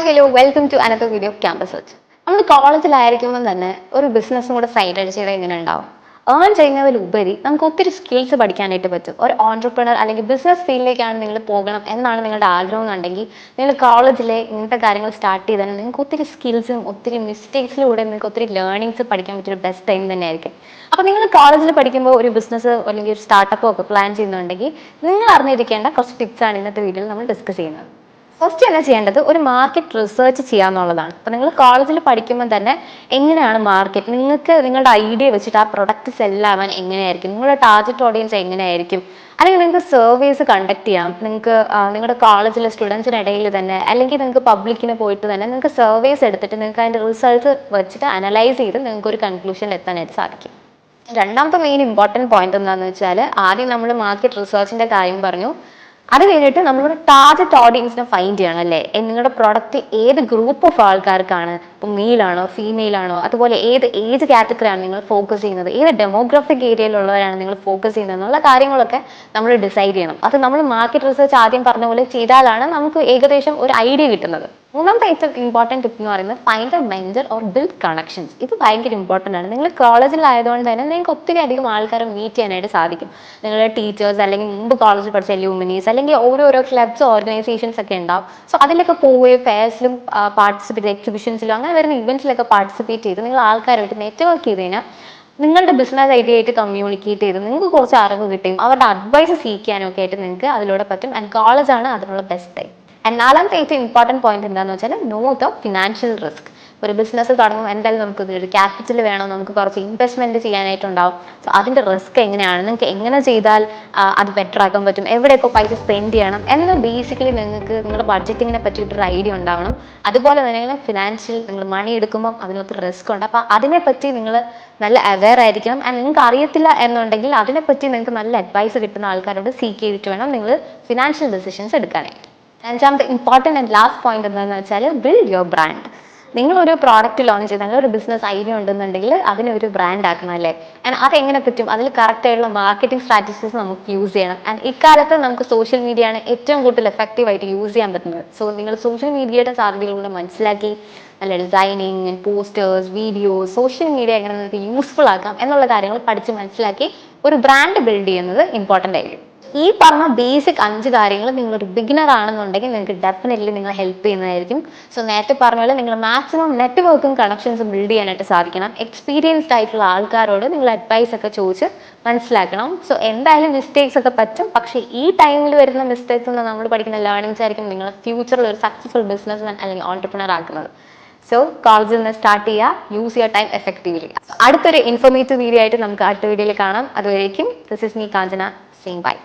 Hello welcome to another video of campus search. നമ്മൾ കോളേജിലായിരിക്കുമ്പോൾ തന്നെ ഒരു ബിസിനസ്സും കൂടെ സൈഡ് അടിച്ചിട്ട് എങ്ങനെ ഉണ്ടാവും? ഏൺ ചെയ്യുന്നതിലുപരി നമുക്ക് ഒത്തിരി സ്കിൽസ് പഠിക്കാനായിട്ട് പറ്റും. ഒരു ഓൺടർപ്രണർ അല്ലെങ്കിൽ ബിസിനസ് ഫീൽഡിലേക്കാണ് നിങ്ങൾ പോകണം എന്നാണ് നിങ്ങളുടെ ആഗ്രഹം എന്നുണ്ടെങ്കിൽ നിങ്ങൾ കോളേജിലെ ഇങ്ങനത്തെ കാര്യങ്ങൾ സ്റ്റാർട്ട് ചെയ്താൽ നിങ്ങൾക്ക് ഒത്തിരി സ്കിൽസും ഒത്തിരി മിസ്റ്റേക്സിലൂടെ നിങ്ങൾക്ക് ഒത്തിരി ലേണിങ്സ് പഠിക്കാൻ പറ്റിയൊരു ബെസ്റ്റ് ടൈം തന്നെയായിരിക്കും. അപ്പോൾ നിങ്ങൾ കോളേജിൽ പഠിക്കുമ്പോൾ ഒരു ബിസിനസ് അല്ലെങ്കിൽ ഒരു സ്റ്റാർട്ടപ്പോ ഒക്കെ പ്ലാൻ ചെയ്യുന്നുണ്ടെങ്കിൽ നിങ്ങൾ അറിഞ്ഞിരിക്കേണ്ട കുറച്ച് ടിപ്സാണ് ഇന്നത്തെ വീഡിയോയിൽ നമ്മൾ ഡിസ്കസ് ചെയ്യുന്നത്. ഫസ്റ്റ് തന്നെ ചെയ്യേണ്ടത് ഒരു മാർക്കറ്റ് റിസർച്ച് ചെയ്യാന്നുള്ളതാണ്. അപ്പോൾ നിങ്ങൾ കോളേജിൽ പഠിക്കുമ്പോൾ തന്നെ എങ്ങനെയാണ് മാർക്കറ്റ്, നിങ്ങൾക്ക് നിങ്ങളുടെ ഐഡിയ വെച്ചിട്ട് ആ പ്രൊഡക്റ്റ് സെല്ലാവാൻ എങ്ങനെയായിരിക്കും, നിങ്ങളുടെ ടാർഗറ്റ് ഓഡിയൻസ് എങ്ങനെയായിരിക്കും, അല്ലെങ്കിൽ നിങ്ങൾക്ക് സർവേസ് കണ്ടക്ട് ചെയ്യാം. നിങ്ങൾക്ക് നിങ്ങളുടെ കോളേജിലെ സ്റ്റുഡൻസിനിടയിൽ തന്നെ അല്ലെങ്കിൽ നിങ്ങൾക്ക് പബ്ലിക്കിന് പോയിട്ട് തന്നെ നിങ്ങൾക്ക് സർവേസ് എടുത്തിട്ട് നിങ്ങൾക്ക് അതിൻ്റെ റിസൾട്ട് വെച്ചിട്ട് അനലൈസ് ചെയ്ത് നിങ്ങൾക്ക് ഒരു കൺക്ലൂഷനിൽ എത്താനായിട്ട് സാധിക്കും. രണ്ടാമത്തെ മെയിൻ ഇമ്പോർട്ടൻറ്റ് പോയിന്റ് എന്താണെന്ന് വെച്ചാൽ, ആദ്യം നമ്മൾ മാർക്കറ്റ് റിസർച്ചിൻ്റെ കാര്യം പറഞ്ഞു. അത് കഴിഞ്ഞിട്ട് നമ്മളൊരു ടാർഗറ്റ് ഓഡിയൻസിനെ ഫൈൻഡ് ചെയ്യണം അല്ലേ. നിങ്ങളുടെ പ്രൊഡക്റ്റ് ഏത് ഗ്രൂപ്പ് ഓഫ് ആൾക്കാർക്കാണ്, ഇപ്പോൾ മെയിലാണോ ഫീമെയിലാണോ, അതുപോലെ ഏത് ഏജ് കാറ്റഗറിയാണ് നിങ്ങൾ ഫോക്കസ് ചെയ്യുന്നത്, ഏത് ഡെമോഗ്രാഫിക് ഏരിയയിലുള്ളവരാണ് നിങ്ങൾ ഫോക്കസ് ചെയ്യുന്നത് എന്നുള്ള കാര്യങ്ങളൊക്കെ നമ്മൾ ഡിസൈഡ് ചെയ്യണം. അത് നമ്മൾ മാർക്കറ്റ് റിസർച്ച് ആദ്യം പറഞ്ഞ പോലെ ചെയ്താലാണ് നമുക്ക് ഏകദേശം ഒരു ഐഡിയ കിട്ടുന്നത്. മൂന്നാമത്തെ ഏറ്റവും ഇമ്പോർട്ടൻറ്റ് ടിപ്പ് എന്ന് പറയുന്നത് find A mentor or build connections. ഇത് ഭയങ്കര ഇമ്പോർട്ടൻ്റ് ആണ്. നിങ്ങൾ കോളേജിലായതുകൊണ്ട് തന്നെ നിങ്ങൾക്ക് ഒത്തിരി അധികം ആൾക്കാരെ മീറ്റ് ചെയ്യാനായിട്ട് സാധിക്കും. നിങ്ങളുടെ ടീച്ചേഴ്സ് അല്ലെങ്കിൽ മുമ്പ് കോളേജിൽ പഠിച്ച ലൂമിനീസ് അല്ലെങ്കിൽ ഓരോരോ ക്ലബ്സ് ഓർഗനൈസേഷൻസ് ഒക്കെ ഉണ്ടാവും. സോ അതിലൊക്കെ പോവുകയും ഫെയർസിലും പാർട്ടിസിപ്പേറ്റ്, എക്സിബിഷൻസിലും അങ്ങനെ വരുന്ന ഇവൻറ്റ്സിലൊക്കെ പാർട്ടിസിപ്പേറ്റ് ചെയ്ത് നിങ്ങൾ ആൾക്കാരുമായിട്ട് നെറ്റ്വർക്ക് ചെയ്ത് കഴിഞ്ഞാൽ നിങ്ങളുടെ ബിസിനസ് ഐഡിയ ആയിട്ട് കമ്മ്യൂണിക്കേറ്റ് ചെയ്ത് നിങ്ങൾക്ക് കുറച്ച് അറിവ് കിട്ടും. അവരുടെ അഡ്വൈസ് സീക്കാനും ഒക്കെ ആയിട്ട് നിങ്ങൾക്ക് അതിലൂടെ പറ്റും. ആൻഡ് കോളേജാണ് അതിനുള്ള ബെസ്റ്റ് ടൈം. ആൻഡ് നാലാമത്തെ ഏറ്റവും ഇമ്പോർട്ടൻറ്റ് പോയിന്റ് എന്താണെന്ന് വെച്ചാൽ നോ ദ ഫിനാൻഷ്യൽ റിസ്ക്. ഒരു ബിസിനസ് തുടങ്ങുമ്പോൾ എന്തായാലും നമുക്ക് ഒരു ക്യാപിറ്റൽ വേണം, നമുക്ക് കുറച്ച് ഇൻവെസ്റ്റ്മെന്റ് ചെയ്യാനായിട്ടുണ്ടാവും. സോ അതിൻ്റെ റിസ്ക് എങ്ങനെയാണ്, നിങ്ങൾക്ക് എങ്ങനെ ചെയ്താൽ അത് ബെറ്റർ ആക്കാൻ പറ്റും, എവിടെയൊക്കെ പൈസ സ്പെൻഡ് ചെയ്യണം എന്ന് ബേസിക്കലി നിങ്ങൾക്ക് നിങ്ങളുടെ ബഡ്ജറ്റിങ്ങിനെ പറ്റിയിട്ടൊരു ഐഡിയ ഉണ്ടാവണം. അതുപോലെ തന്നെ ഫിനാൻഷ്യൽ നിങ്ങൾ മണി എടുക്കുമ്പോൾ അതിനകത്ത് റിസ്ക് ഉണ്ട്. അപ്പോൾ അതിനെപ്പറ്റി നിങ്ങൾ നല്ല അവെയർ ആയിരിക്കണം. ആൻഡ് നിങ്ങൾക്ക് അറിയത്തില്ല എന്നുണ്ടെങ്കിൽ അതിനെപ്പറ്റി നിങ്ങൾക്ക് നല്ല അഡ്വൈസ് കിട്ടുന്ന ആൾക്കാരോട് സീക്ക് ചെയ്തിട്ട് വേണം നിങ്ങൾ ഫിനാൻഷ്യൽ ഡിസിഷൻസ് എടുക്കാനായിട്ട്. അഞ്ചാമത്തെ ഇമ്പോർട്ടൻറ്റ് ആൻഡ് ലാസ്റ്റ് പോയിന്റ് എന്താണെന്ന് വെച്ചാൽ ബിൽഡ് യുവർ ബ്രാൻഡ്. നിങ്ങളൊരു പ്രോഡക്റ്റ് ലോഞ്ച് ചെയ്ത് അല്ലെങ്കിൽ ഒരു ബിസിനസ് ഐഡിയ ഉണ്ടെന്നുണ്ടെങ്കിൽ അതിനൊരു ബ്രാൻഡ് ആക്കണം അല്ലേ. ആൻഡ് അതെങ്ങനെ പറ്റും, അതിൽ കറക്റ്റായിട്ടുള്ള മാർക്കറ്റിംഗ് സ്ട്രാറ്റജീസ് നമുക്ക് യൂസ് ചെയ്യണം. ആൻഡ് ഇക്കാലത്ത് നമുക്ക് സോഷ്യൽ മീഡിയയാണ് ഏറ്റവും കൂടുതൽ എഫക്റ്റീവായിട്ട് യൂസ് ചെയ്യാൻ പറ്റുന്നത്. സോ നിങ്ങൾ സോഷ്യൽ മീഡിയയുടെ സാധ്യതകളൂടെ മനസ്സിലാക്കി നല്ല designing, posters, videos, social media എങ്ങനെ നിങ്ങൾക്ക് യൂസ്ഫുൾ ആക്കാം എന്നുള്ള കാര്യങ്ങൾ പഠിച്ച് മനസ്സിലാക്കി ഒരു ബ്രാൻഡ് ബിൽഡ് ചെയ്യുന്നത് ഇമ്പോർട്ടൻ്റ് ആയിരിക്കും. ഈ പറഞ്ഞ ബേസിക് 5 കാര്യങ്ങൾ നിങ്ങളൊരു ബിഗിനർ ആണെന്നുണ്ടെങ്കിൽ നിങ്ങൾക്ക് ഡെഫിനറ്റ്ലി നിങ്ങൾ ഹെൽപ്പ് ചെയ്യുന്നതായിരിക്കും. സോ നേരത്തെ പറഞ്ഞ പോലെ നിങ്ങൾ മാക്സിമം നെറ്റ്വർക്കും കണക്ഷൻസും ബിൽഡ് ചെയ്യാനായിട്ട് സാധിക്കണം. എക്സ്പീരിയൻസ്ഡ് ആയിട്ടുള്ള ആൾക്കാരോട് നിങ്ങൾ അഡ്വൈസ് ഒക്കെ ചോദിച്ച് മനസ്സിലാക്കണം. സോ എന്തായാലും മിസ്റ്റേക്സ് ഒക്കെ പറ്റും, പക്ഷേ ഈ ടൈമിൽ വരുന്ന മിസ്റ്റേക്സ് എന്ന് നമ്മൾ പഠിക്കുന്ന ലേണിങ്സ് ആയിരിക്കും നിങ്ങളെ ഫ്യൂച്ചറിൽ ഒരു സക്സസ്ഫുൾ ബിസിനസ്മാൻ അല്ലെങ്കിൽ ഓൺടർപ്രണർ ആക്കുന്നത്. സോ കോളേജിൽ നിന്ന് സ്റ്റാർട്ട് ചെയ്യുക, യൂസ് യുവർ ടൈം എഫക്റ്റീവ്ലി. അടുത്തൊരു ഇൻഫോർമേറ്റീവ് വീഡിയോ ആയിട്ട് നമുക്ക് അടുത്ത വീഡിയോയിൽ കാണാം. അതുവരേക്കും this is me Kanchana, saying bye.